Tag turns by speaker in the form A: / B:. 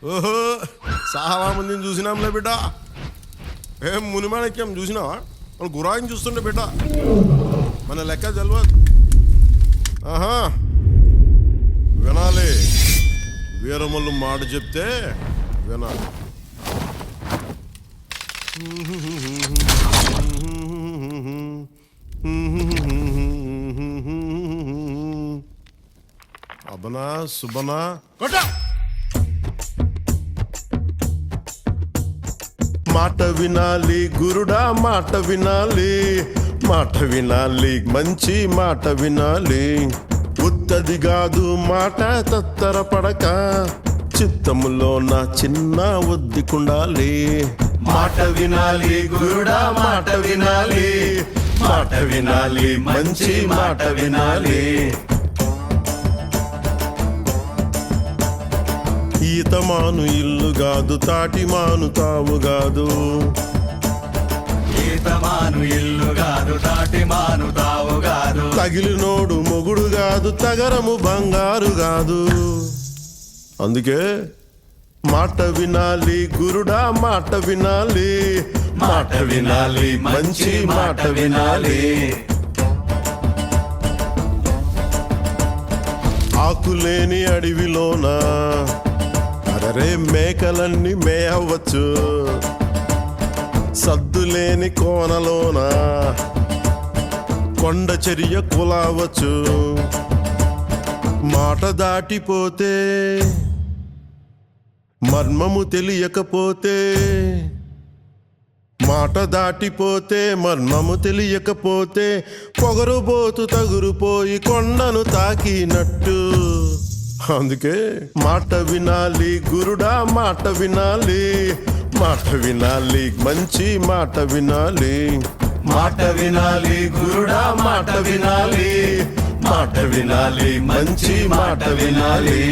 A: ఓహో చాలా మందిని చూసినాంలే బిడ్డ. ఏం మునిమాణిక్యం చూసినావా? మన గురాయిని చూస్తుండే బిడ్డ, మన లెక్క తెలియదు. ఆహా వినాలి, వీరమల్లు మాట చెప్తే వినాలి. అబనా సుబనా మాట వినాలి గురుడా, మాట వినాలి, మాట వినాలి, మంచి మాట వినాలి. ఉత్తది కాదు మాట తత్తర పడక, చిత్తములో నా చిన్న ఒద్దికుండాలి. మాట వినాలి గురుడా, మాట వినాలి, మాట వినాలి, మంచి మాట వినాలి. ఈతమాను ఇల్లు కాదు, తాటి మాను తావు కాదు.
B: ఈతమాను ఇల్లు కాదు, తాటి మాను తావు కాదు.
A: తగిలినోడు మొగుడు కాదు, తగరము బంగారు కాదు. అందుకే మాట వినాలి గురుడా, మాట వినాలి, మాట వినాలి, మంచి మాట వినాలి. ఆకులేని అడవిలోన అరే మేకలన్నీ మేయవచ్చు, సద్దులేని కోనలోన కొండ చర్య కులావచ్చు. మాట దాటిపోతే మర్మము తెలియకపోతే, మాట దాటిపోతే మర్మము తెలియకపోతే, పొగరుబోతు తగురుపోయి కొండను తాకినట్టు. అందుకే మాట వినాలి గురుడా, మాట వినాలి, మాట వినాలి, మంచి మాట వినాలి.
B: మాట వినాలి గురుడా, మాట వినాలి,
A: మాట వినాలి, మంచి మాట వినాలి.